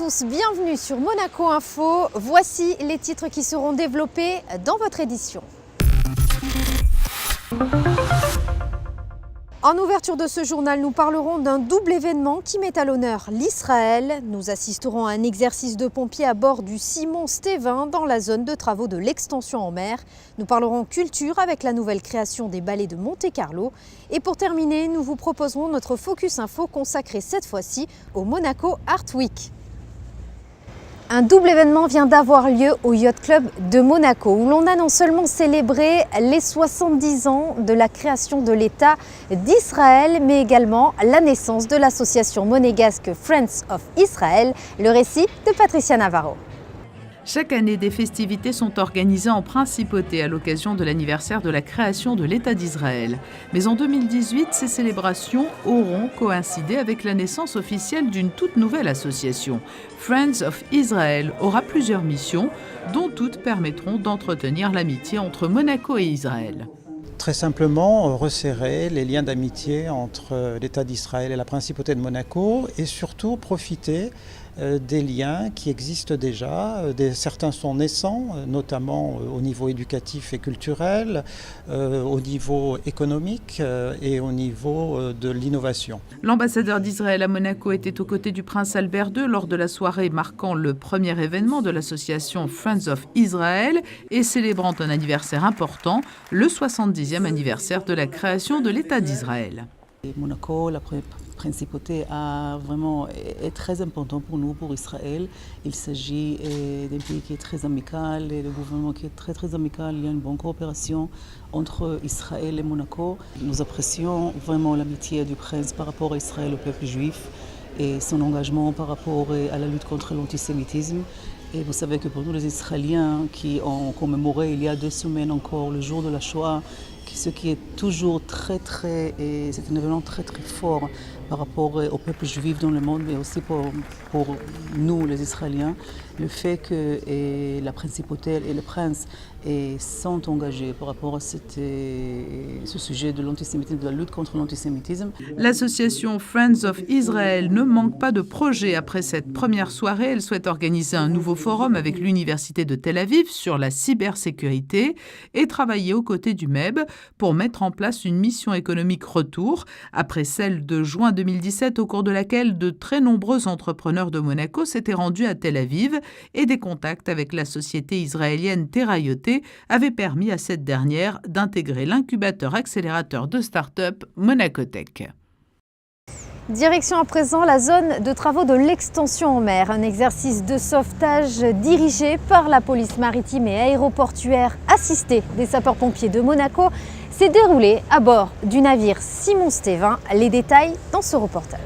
tous, bienvenue sur Monaco Info. Voici les titres qui seront développés dans votre édition. En ouverture de ce journal, nous parlerons d'un double événement qui met à l'honneur l'Israël. Nous assisterons à un exercice de pompiers à bord du Simon Stévin dans la zone de travaux de l'extension en mer. Nous parlerons culture avec la nouvelle création des ballets de Monte-Carlo. Et pour terminer, nous vous proposerons notre Focus Info consacré cette fois-ci au Monaco Art Week. Un double événement vient d'avoir lieu au Yacht Club de Monaco, où l'on a non seulement célébré les 70 ans de la création de l'État d'Israël, mais également la naissance de l'association monégasque Friends of Israel. Le récit de Patricia Navarro. Chaque année, des festivités sont organisées en principauté à l'occasion de l'anniversaire de la création de l'État d'Israël. Mais en 2018, ces célébrations auront coïncidé avec la naissance officielle d'une toute nouvelle association. Friends of Israel aura plusieurs missions, dont toutes permettront d'entretenir l'amitié entre Monaco et Israël. Très simplement, resserrer les liens d'amitié entre l'État d'Israël et la principauté de Monaco et surtout profiter des liens qui existent déjà. Certains sont naissants, notamment au niveau éducatif et culturel, au niveau économique et au niveau de l'innovation. L'ambassadeur d'Israël à Monaco était aux côtés du prince Albert II lors de la soirée marquant le premier événement de l'association Friends of Israel et célébrant un anniversaire important, le 70e anniversaire de la création de l'État d'Israël. Monaco, la principauté est très important pour nous, pour Israël. Il s'agit d'un pays qui est très amical, et le gouvernement qui est très amical. Il y a une bonne coopération entre Israël et Monaco. Nous apprécions vraiment l'amitié du prince par rapport à Israël, au peuple juif, et son engagement par rapport à la lutte contre l'antisémitisme. Et vous savez que pour nous les Israéliens qui ont commémoré il y a 2 semaines encore le jour de la Shoah, ce qui est toujours et c'est un événement très fort par rapport au peuple juif dans le monde, mais aussi pour nous les Israéliens, le fait que la principauté et le prince sont engagés par rapport à ce sujet de l'antisémitisme, de la lutte contre l'antisémitisme. L'association Friends of Israel ne manque pas de projets. Après cette première soirée, elle souhaite organiser un nouveau forum avec l'Université de Tel Aviv sur la cybersécurité et travailler aux côtés du MEB pour mettre en place une mission économique retour, après celle de juin 2017 au cours de laquelle de très nombreux entrepreneurs de Monaco s'étaient rendus à Tel Aviv et des contacts avec la société israélienne Terayoté avaient permis à cette dernière d'intégrer l'incubateur accélérateur de start-up Monacotech. Direction à présent la zone de travaux de l'extension en mer, un exercice de sauvetage dirigé par la police maritime et aéroportuaire assistée des sapeurs-pompiers de Monaco s'est déroulé à bord du navire Simon Stévin. Les détails dans ce reportage.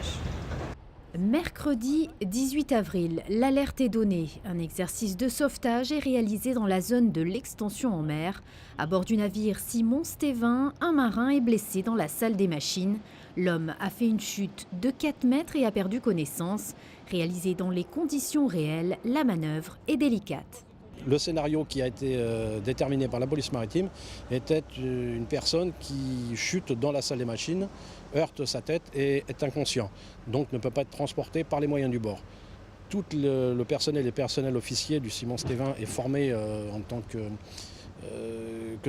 Mercredi 18 avril, l'alerte est donnée. Un exercice de sauvetage est réalisé dans la zone de l'extension en mer. À bord du navire Simon Stévin, un marin est blessé dans la salle des machines. L'homme a fait une chute de 4 mètres et a perdu connaissance. Réalisée dans les conditions réelles, la manœuvre est délicate. Le scénario qui a été déterminé par la police maritime était une personne qui chute dans la salle des machines, heurte sa tête et est inconscient, donc ne peut pas être transporté par les moyens du bord. Tout le personnel et personnel officier du Simon Stévin est formé en tant que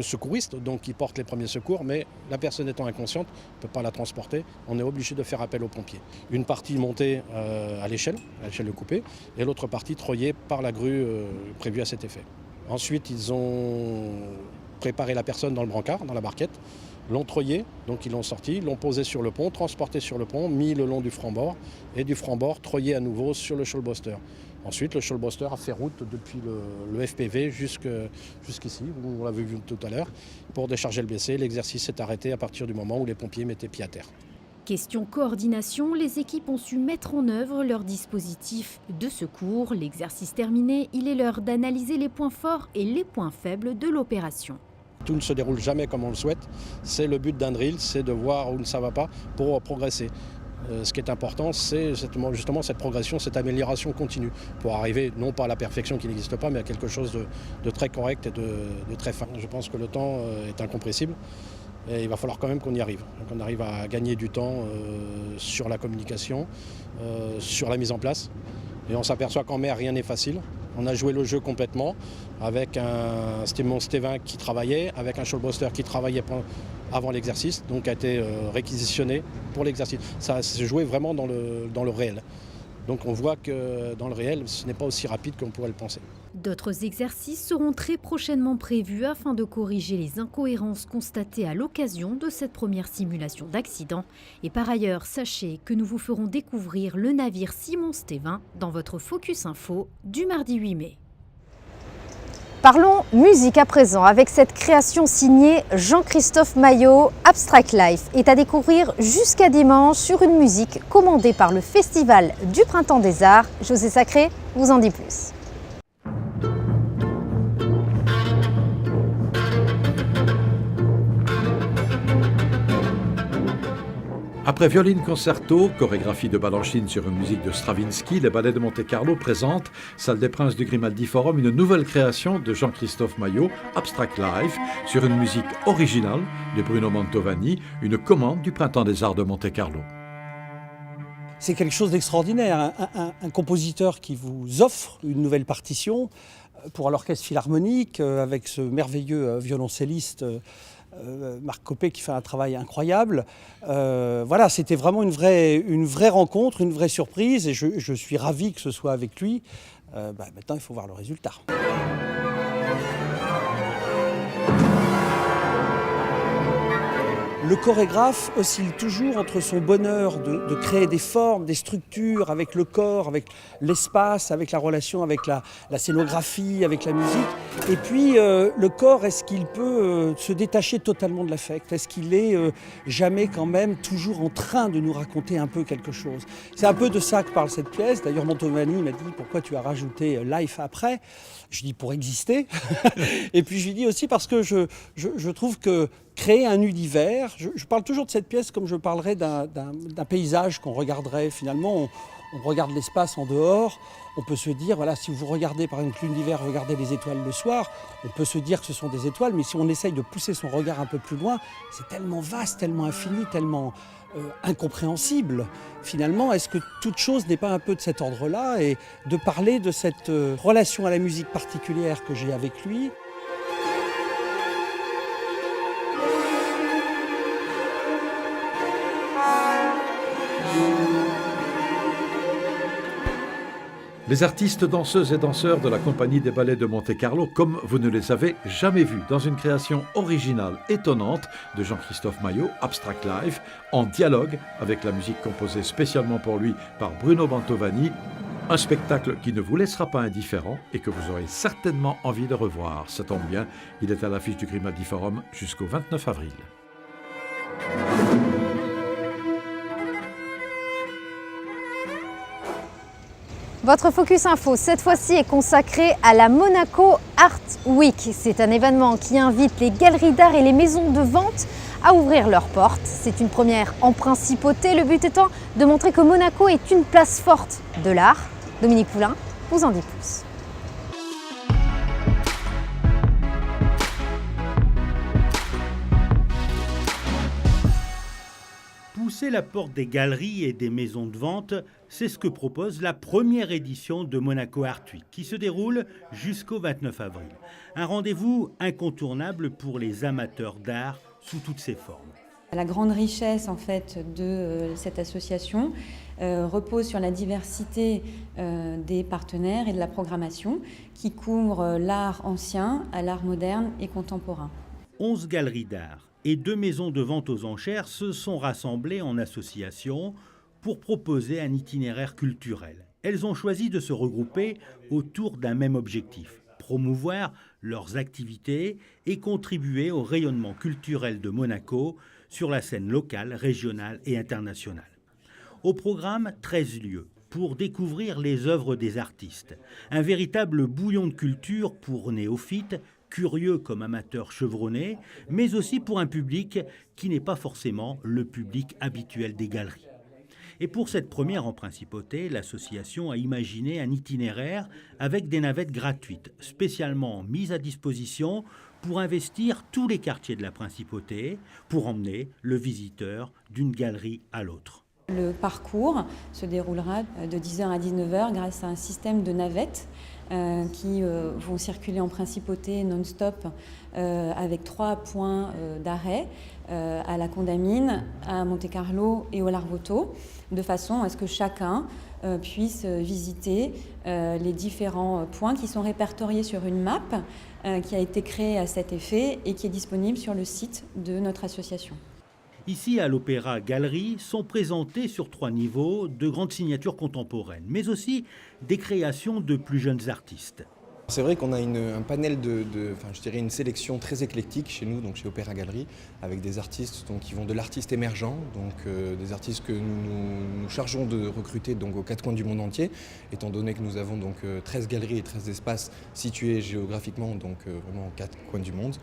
secouriste, donc qui porte les premiers secours, mais la personne étant inconsciente, on ne peut pas la transporter, on est obligé de faire appel aux pompiers. Une partie montée à l'échelle de coupée, et l'autre partie treuillée par la grue prévue à cet effet. Ensuite, ils ont préparé la personne dans le brancard, dans la barquette, l'ont treuillé, donc ils l'ont sorti, l'ont posé sur le pont, transporté sur le pont, mis le long du franc-bord, et du franc-bord treuillé à nouveau sur le shoalbuster. Ensuite, le shoalbuster a fait route depuis le FPV jusqu'ici, où on l'avait vu tout à l'heure, pour décharger le blessé. L'exercice s'est arrêté à partir du moment où les pompiers mettaient pied à terre. Question coordination, les équipes ont su mettre en œuvre leur dispositif de secours. L'exercice terminé, il est l'heure d'analyser les points forts et les points faibles de l'opération. Tout ne se déroule jamais comme on le souhaite. C'est le but d'un drill, c'est de voir où ça ne va pas pour progresser. Ce qui est important, c'est justement cette progression, cette amélioration continue, pour arriver non pas à la perfection qui n'existe pas, mais à quelque chose de très correct et de très fin. Je pense que le temps est incompressible et il va falloir quand même qu'on y arrive. Qu'on arrive à gagner du temps sur la communication, sur la mise en place. Et on s'aperçoit qu'en mer, rien n'est facile. On a joué le jeu complètement avec un Simon Stévin qui travaillait, avec un Schollbroster qui travaillait avant l'exercice, donc a été réquisitionné pour l'exercice. Ça s'est joué vraiment dans le réel. Donc on voit que dans le réel, ce n'est pas aussi rapide qu'on pourrait le penser. D'autres exercices seront très prochainement prévus afin de corriger les incohérences constatées à l'occasion de cette première simulation d'accident. Et par ailleurs, sachez que nous vous ferons découvrir le navire Simon Stévin dans votre Focus Info du mardi 8 mai. Parlons musique à présent avec cette création signée Jean-Christophe Maillot. Abstract Life est à découvrir jusqu'à dimanche sur une musique commandée par le Festival du Printemps des Arts. José Sacré vous en dit plus. Après Violine Concerto, chorégraphie de Balanchine sur une musique de Stravinsky, le Ballet de Monte-Carlo présente, Salle des Princes du Grimaldi Forum, une nouvelle création de Jean-Christophe Maillot, Abstract Life, sur une musique originale de Bruno Mantovani, une commande du Printemps des Arts de Monte-Carlo. C'est quelque chose d'extraordinaire, un compositeur qui vous offre une nouvelle partition pour l'orchestre philharmonique avec ce merveilleux violoncelliste Marc Coppet qui fait un travail incroyable. Voilà, c'était vraiment une vraie rencontre, une vraie surprise et je suis ravi que ce soit avec lui. Maintenant, il faut voir le résultat. Le chorégraphe oscille toujours entre son bonheur de créer des formes, des structures avec le corps, avec l'espace, avec la relation avec la scénographie, avec la musique. Et puis le corps, est-ce qu'il peut se détacher totalement de l'affect? Est-ce qu'il est jamais quand même toujours en train de nous raconter un peu quelque chose? C'est un peu de ça que parle cette pièce. D'ailleurs, Mantovani m'a dit « Pourquoi tu as rajouté Life après ?» Je dis « Pour exister ». Et puis je lui dis aussi parce que je trouve que créer un univers, je parle toujours de cette pièce comme je parlerais d'un paysage qu'on regarderait finalement. On regarde l'espace en dehors, on peut se dire, voilà, si vous regardez par exemple l'univers, regardez les étoiles le soir, on peut se dire que ce sont des étoiles, mais si on essaye de pousser son regard un peu plus loin, c'est tellement vaste, tellement infini, tellement incompréhensible. Finalement, est-ce que toute chose n'est pas un peu de cet ordre-là? Et de parler de cette relation à la musique particulière que j'ai avec lui. Les artistes danseuses et danseurs de la compagnie des ballets de Monte-Carlo, comme vous ne les avez jamais vus, dans une création originale, étonnante de Jean-Christophe Maillot, Abstract Life, en dialogue avec la musique composée spécialement pour lui par Bruno Mantovani. Un spectacle qui ne vous laissera pas indifférent et que vous aurez certainement envie de revoir. Ça tombe bien, il est à l'affiche du Grimaldi Forum jusqu'au 29 avril. Votre Focus Info, cette fois-ci, est consacré à la Monaco Art Week. C'est un événement qui invite les galeries d'art et les maisons de vente à ouvrir leurs portes. C'est une première en principauté, le but étant de montrer que Monaco est une place forte de l'art. Dominique Poulain vous en dit plus. Pousser la porte des galeries et des maisons de vente, c'est ce que propose la première édition de Monaco Art Week, qui se déroule jusqu'au 29 avril. Un rendez-vous incontournable pour les amateurs d'art sous toutes ses formes. La grande richesse en fait de cette association repose sur la diversité des partenaires et de la programmation qui couvre l'art ancien à l'art moderne et contemporain. 11 galeries d'art et 2 maisons de vente aux enchères se sont rassemblées en association pour proposer un itinéraire culturel. Elles ont choisi de se regrouper autour d'un même objectif, promouvoir leurs activités et contribuer au rayonnement culturel de Monaco sur la scène locale, régionale et internationale. Au programme, 13 lieux pour découvrir les œuvres des artistes. Un véritable bouillon de culture pour néophytes, curieux comme amateurs chevronnés, mais aussi pour un public qui n'est pas forcément le public habituel des galeries. Et pour cette première en principauté, l'association a imaginé un itinéraire avec des navettes gratuites, spécialement mises à disposition pour investir tous les quartiers de la principauté, pour emmener le visiteur d'une galerie à l'autre. Le parcours se déroulera de 10h à 19h grâce à un système de navettes qui vont circuler en principauté non-stop avec 3 points d'arrêt à la Condamine, à Monte-Carlo et au Larvotto, de façon à ce que chacun puisse visiter les différents points qui sont répertoriés sur une map qui a été créée à cet effet et qui est disponible sur le site de notre association. Ici, à l'Opéra Galerie, sont présentées sur 3 niveaux de grandes signatures contemporaines, mais aussi des créations de plus jeunes artistes. C'est vrai qu'on a un panel je dirais une sélection très éclectique chez nous, donc chez Opéra Galerie, avec des artistes qui vont de l'artiste émergent, donc des artistes que nous chargeons de recruter donc aux 4 coins du monde entier, étant donné que nous avons donc 13 galeries et 13 espaces situés géographiquement, donc vraiment aux 4 coins du monde.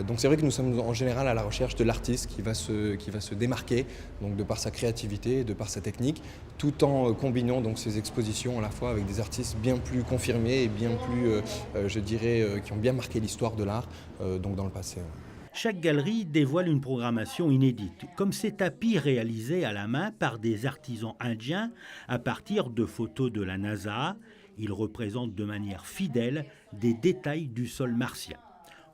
Donc c'est vrai que nous sommes en général à la recherche de l'artiste qui va se démarquer, donc de par sa créativité, de par sa technique, tout en combinant donc ces expositions à la fois avec des artistes bien plus confirmés et bien plus je dirais, qui ont bien marqué l'histoire de l'art donc dans le passé. Chaque galerie dévoile une programmation inédite, comme ces tapis réalisés à la main par des artisans indiens à partir de photos de la NASA. Ils représentent de manière fidèle des détails du sol martien.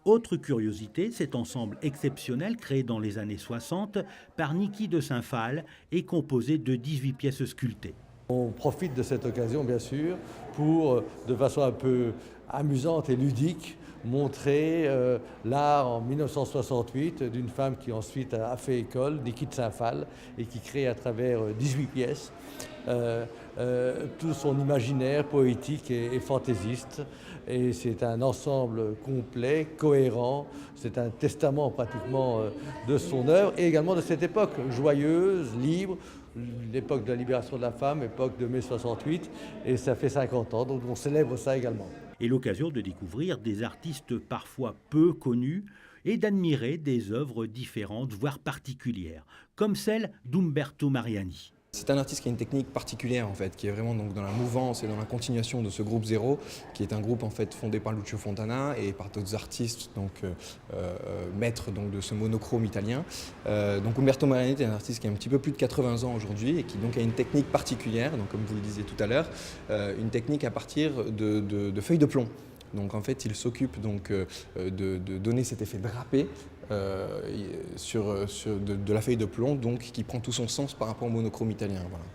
Autre curiosité, cet ensemble exceptionnel créé dans les années 60 par Niki de Saint-Phal est composé de 18 pièces sculptées. On profite de cette occasion, bien sûr, pour, de façon un peu amusante et ludique, montrer l'art en 1968 d'une femme qui ensuite a fait école, Niki de Saint-Phal, et qui crée à travers 18 pièces tout son imaginaire poétique et fantaisiste. Et c'est un ensemble complet, cohérent, c'est un testament pratiquement de son œuvre et également de cette époque joyeuse, libre, l'époque de la libération de la femme, époque de mai 68, et ça fait 50 ans, donc on célèbre ça également. Et l'occasion de découvrir des artistes parfois peu connus et d'admirer des œuvres différentes, voire particulières, comme celle d'Umberto Mariani. C'est un artiste qui a une technique particulière en fait, qui est vraiment donc dans la mouvance et dans la continuation de ce groupe Zéro, qui est un groupe en fait fondé par Lucio Fontana et par d'autres artistes donc maîtres donc de ce monochrome italien. Donc Umberto Mariani est un artiste qui a un petit peu plus de 80 ans aujourd'hui et qui donc a une technique particulière, donc comme vous le disiez tout à l'heure, une technique à partir de feuilles de plomb. Donc en fait, il s'occupe donc de donner cet effet drapé de la feuille de plomb, donc qui prend tout son sens par rapport au monochrome italien. Voilà.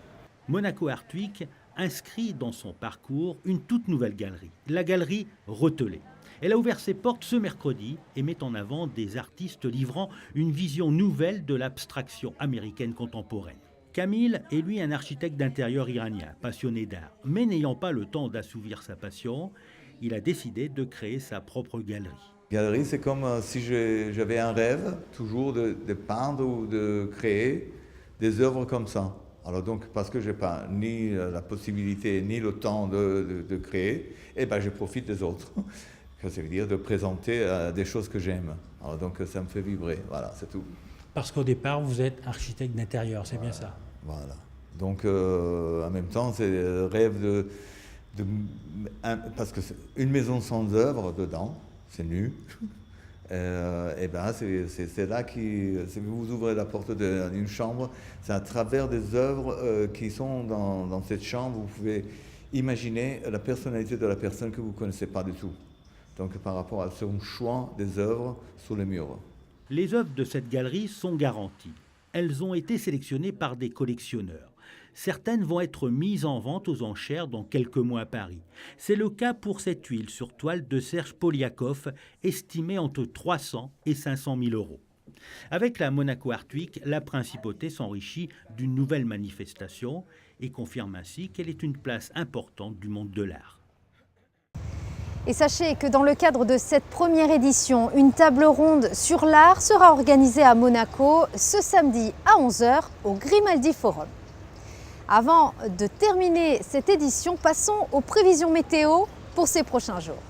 Monaco Art Week inscrit dans son parcours une toute nouvelle galerie, la galerie Retelé. Elle a ouvert ses portes ce mercredi et met en avant des artistes livrant une vision nouvelle de l'abstraction américaine contemporaine. Camille est lui un architecte d'intérieur iranien, passionné d'art, mais n'ayant pas le temps d'assouvir sa passion, il a décidé de créer sa propre galerie. Galerie, c'est comme si j'avais un rêve, toujours de peindre ou de créer des œuvres comme ça. Alors donc, parce que je n'ai pas ni la possibilité ni le temps de créer, eh ben, je profite des autres. Ça veut dire de présenter des choses que j'aime. Alors donc, ça me fait vibrer, voilà, c'est tout. Parce qu'au départ, vous êtes architecte d'intérieur, c'est bien ça? Voilà. Donc, en même temps, c'est le rêve parce que une maison sans œuvre dedans, c'est nu. Et ben c'est là si vous ouvrez la porte d'une chambre, c'est à travers des œuvres qui sont dans cette chambre, vous pouvez imaginer la personnalité de la personne que vous ne connaissez pas du tout. Donc par rapport à son choix des œuvres sur les murs. Les œuvres de cette galerie sont garanties. Elles ont été sélectionnées par des collectionneurs. Certaines vont être mises en vente aux enchères dans quelques mois à Paris. C'est le cas pour cette huile sur toile de Serge Poliakov, estimée entre 300 et 500 000 euros. Avec la Monaco Art Week, la principauté s'enrichit d'une nouvelle manifestation et confirme ainsi qu'elle est une place importante du monde de l'art. Et sachez que dans le cadre de cette première édition, une table ronde sur l'art sera organisée à Monaco ce samedi à 11h au Grimaldi Forum. Avant de terminer cette édition, passons aux prévisions météo pour ces prochains jours.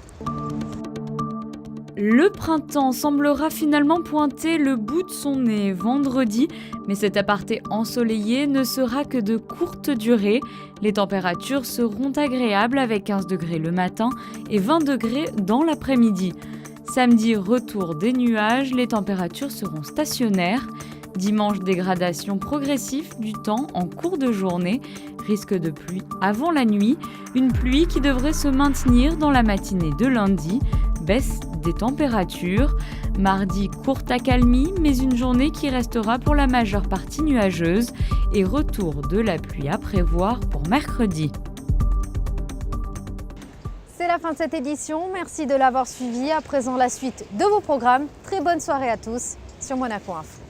Le printemps semblera finalement pointer le bout de son nez vendredi, mais cet aparté ensoleillé ne sera que de courte durée. Les températures seront agréables avec 15 degrés le matin et 20 degrés dans l'après-midi. Samedi, retour des nuages, les températures seront stationnaires. Dimanche, dégradation progressive du temps en cours de journée, risque de pluie avant la nuit, une pluie qui devrait se maintenir dans la matinée de lundi, baisse des températures. Mardi, courte accalmie, mais une journée qui restera pour la majeure partie nuageuse et retour de la pluie à prévoir pour mercredi. C'est la fin de cette édition, merci de l'avoir suivi. À présent la suite de vos programmes. Très bonne soirée à tous sur Monaco Info.